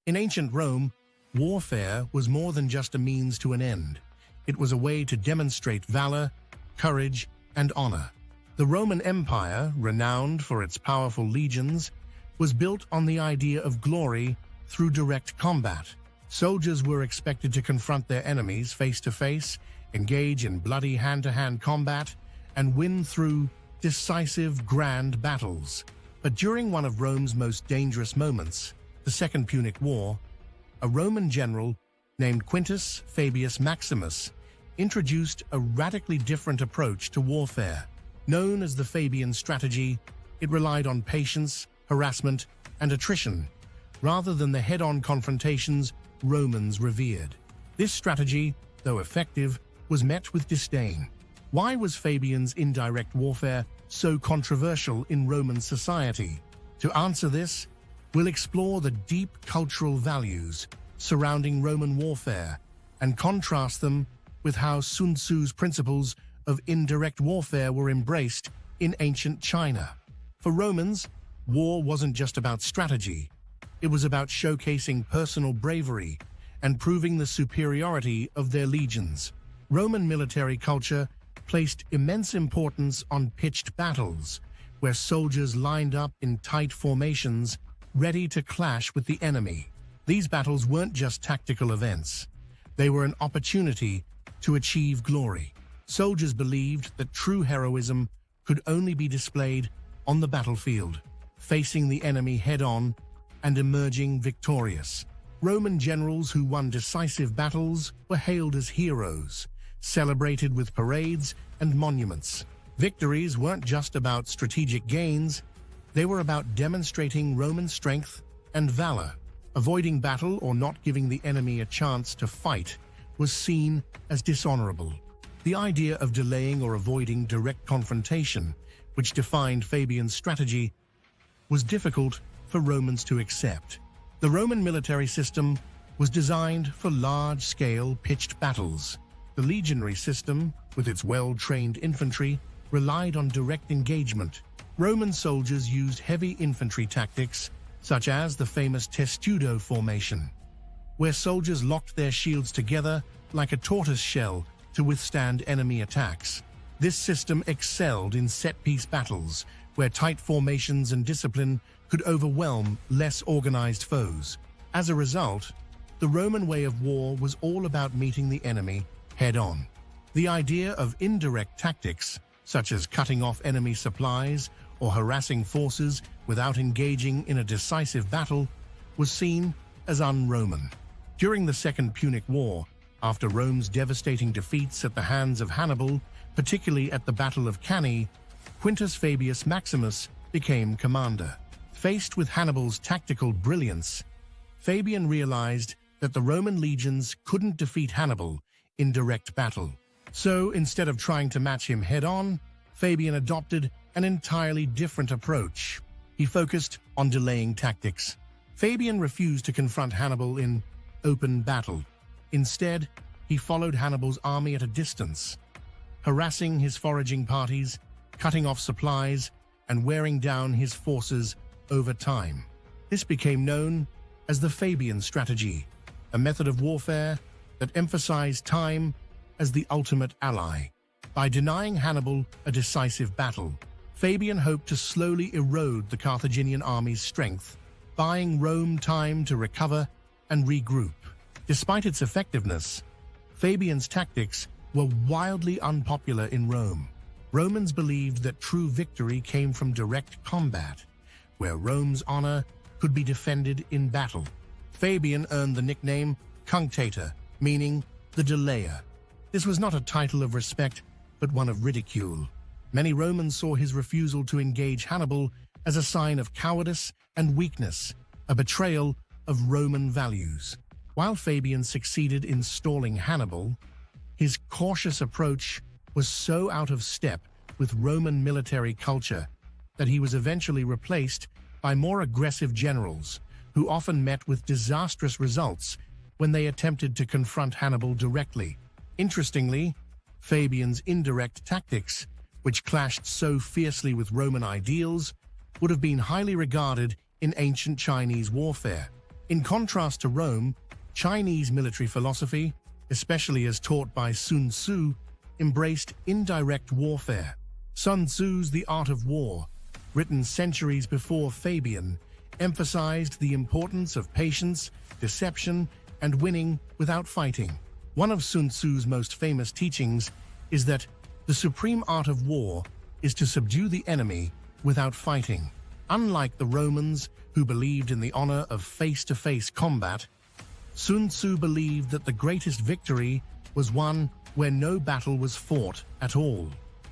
In ancient Rome, warfare was more than just a means to an end. It was a way to demonstrate valor, courage, and honor. The Roman Empire, renowned for its powerful legions, was built on the idea of glory through direct combat. Soldiers were expected to confront their enemies face to face, engage in bloody hand-to-hand combat, and win through decisive grand battles. But during one of Rome's most dangerous moments, the Second Punic War, a Roman general named Quintus Fabius Maximus introduced a radically different approach to warfare. Known as the Fabian Strategy, it relied on patience, harassment, and attrition, rather than the head-on confrontations Romans revered. This strategy, though effective, was met with disdain. Why was Fabian's indirect warfare so controversial in Roman society? To answer this, we'll explore the deep cultural values surrounding Roman warfare and contrast them with how Sun Tzu's principles of indirect warfare were embraced in ancient China. For Romans, war wasn't just about strategy. It was about showcasing personal bravery and proving the superiority of their legions. Roman military culture placed immense importance on pitched battles, where soldiers lined up in tight formations, ready to clash with the enemy. These battles weren't just tactical events. They were an opportunity to achieve glory. Soldiers believed that true heroism could only be displayed on the battlefield, facing the enemy head-on and emerging victorious. Roman generals who won decisive battles were hailed as heroes, celebrated with parades and monuments. Victories weren't just about strategic gains, they were about demonstrating Roman strength and valor. Avoiding battle or not giving the enemy a chance to fight was seen as dishonorable. The idea of delaying or avoiding direct confrontation, which defined Fabian's strategy, was difficult for Romans to accept. The Roman military system was designed for large-scale pitched battles. The legionary system, with its well-trained infantry, relied on direct engagement. Roman soldiers used heavy infantry tactics, such as the famous testudo formation, where soldiers locked their shields together like a tortoise shell to withstand enemy attacks. This system excelled in set-piece battles, where tight formations and discipline could overwhelm less organized foes. As a result, the Roman way of war was all about meeting the enemy head-on. The idea of indirect tactics, such as cutting off enemy supplies or harassing forces without engaging in a decisive battle, was seen as un-Roman. During the Second Punic War, after Rome's devastating defeats at the hands of Hannibal, particularly at the Battle of Cannae, Quintus Fabius Maximus became commander. Faced with Hannibal's tactical brilliance, Fabian realized that the Roman legions couldn't defeat Hannibal in direct battle. So, instead of trying to match him head-on, Fabian adopted an entirely different approach. He focused on delaying tactics. Fabian refused to confront Hannibal in open battle. Instead, he followed Hannibal's army at a distance, harassing his foraging parties, cutting off supplies, and wearing down his forces over time. This became known as the Fabian Strategy, a method of warfare that emphasized time as the ultimate ally. By denying Hannibal a decisive battle, Fabian hoped to slowly erode the Carthaginian army's strength, buying Rome time to recover and regroup. Despite its effectiveness, Fabian's tactics were wildly unpopular in Rome. Romans believed that true victory came from direct combat, where Rome's honor could be defended in battle. Fabian earned the nickname Cunctator, meaning the delayer. This was not a title of respect, but one of ridicule. Many Romans saw his refusal to engage Hannibal as a sign of cowardice and weakness, a betrayal of Roman values. While Fabian succeeded in stalling Hannibal, his cautious approach was so out of step with Roman military culture that he was eventually replaced by more aggressive generals who often met with disastrous results when they attempted to confront Hannibal directly. Interestingly, Fabian's indirect tactics, which clashed so fiercely with Roman ideals, would have been highly regarded in ancient Chinese warfare. In contrast to Rome, Chinese military philosophy, especially as taught by Sun Tzu, embraced indirect warfare. Sun Tzu's The Art of War, written centuries before Fabian, emphasized the importance of patience, deception, and winning without fighting. One of Sun Tzu's most famous teachings is that the supreme art of war is to subdue the enemy without fighting. Unlike the Romans, who believed in the honor of face-to-face combat, Sun Tzu believed that the greatest victory was one where no battle was fought at all.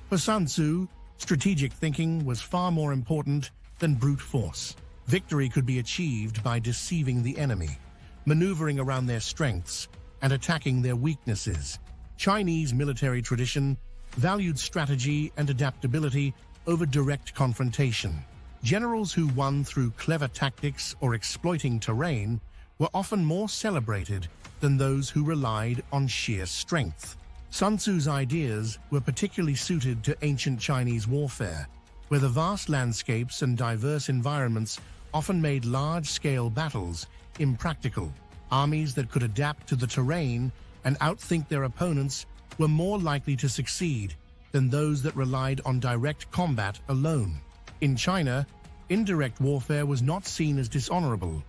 For Sun Tzu, strategic thinking was far more important than brute force. Victory could be achieved by deceiving the enemy, maneuvering around their strengths, and attacking their weaknesses. Chinese military tradition valued strategy and adaptability over direct confrontation. Generals who won through clever tactics or exploiting terrain were often more celebrated than those who relied on sheer strength. Sun Tzu's ideas were particularly suited to ancient Chinese warfare, where the vast landscapes and diverse environments often made large-scale battles impractical. Armies that could adapt to the terrain and outthink their opponents were more likely to succeed than those that relied on direct combat alone. In China, indirect warfare was not seen as dishonorable.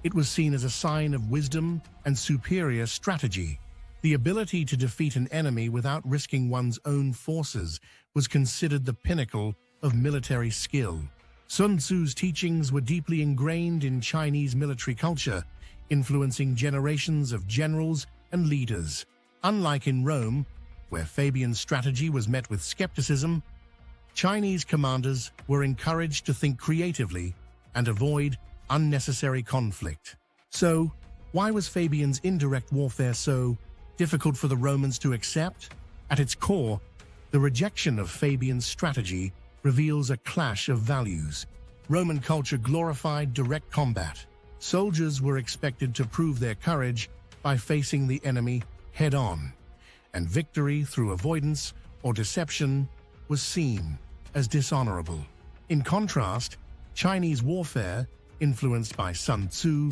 It was seen as a sign of wisdom and superior strategy. The ability to defeat an enemy without risking one's own forces was considered the pinnacle of military skill. Sun Tzu's teachings were deeply ingrained in Chinese military culture, influencing generations of generals and leaders. Unlike in Rome, where Fabian strategy was met with skepticism, Chinese commanders were encouraged to think creatively and avoid unnecessary conflict. So, why was Fabian's indirect warfare so difficult for the Romans to accept? At its core, the rejection of Fabian's strategy reveals a clash of values. Roman culture glorified direct combat. Soldiers were expected to prove their courage by facing the enemy head-on, and victory through avoidance or deception was seen as dishonorable. In contrast, Chinese warfare, influenced by Sun Tzu,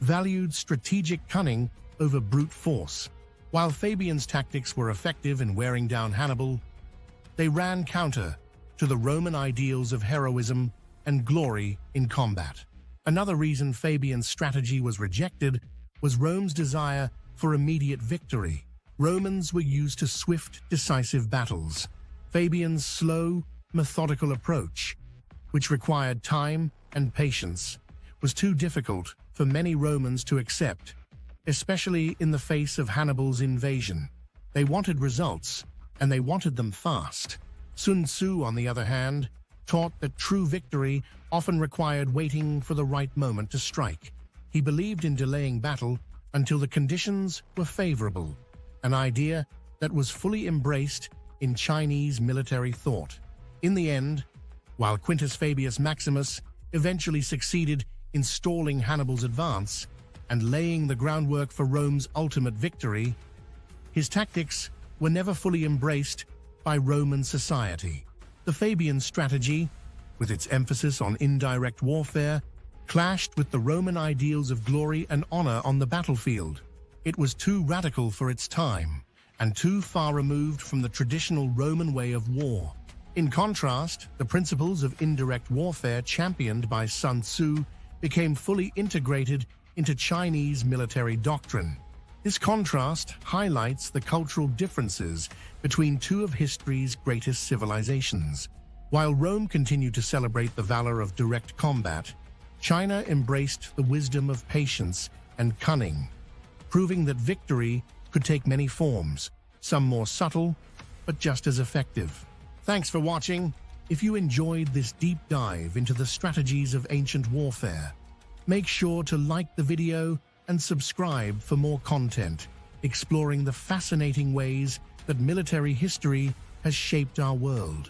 valued strategic cunning over brute force. While Fabian's tactics were effective in wearing down Hannibal, they ran counter to the Roman ideals of heroism and glory in combat. Another reason Fabian's strategy was rejected was Rome's desire for immediate victory. Romans were used to swift, decisive battles. Fabian's slow, methodical approach, which required time and patience, was too difficult for many Romans to accept, especially in the face of Hannibal's invasion. They wanted results, and they wanted them fast. Sun Tzu, on the other hand, taught that true victory often required waiting for the right moment to strike. He believed in delaying battle until the conditions were favorable, an idea that was fully embraced in Chinese military thought. In the end, while Quintus Fabius Maximus eventually succeeded in stalling Hannibal's advance and laying the groundwork for Rome's ultimate victory, his tactics were never fully embraced by Roman society. The Fabian strategy, with its emphasis on indirect warfare, clashed with the Roman ideals of glory and honor on the battlefield. It was too radical for its time, and too far removed from the traditional Roman way of war. In contrast, the principles of indirect warfare championed by Sun Tzu became fully integrated into Chinese military doctrine. This contrast highlights the cultural differences between two of history's greatest civilizations. While Rome continued to celebrate the valor of direct combat, China embraced the wisdom of patience and cunning, proving that victory could take many forms, some more subtle, but just as effective. Thanks for watching. If you enjoyed this deep dive into the strategies of ancient warfare, make sure to like the video and subscribe for more content exploring the fascinating ways that military history has shaped our world.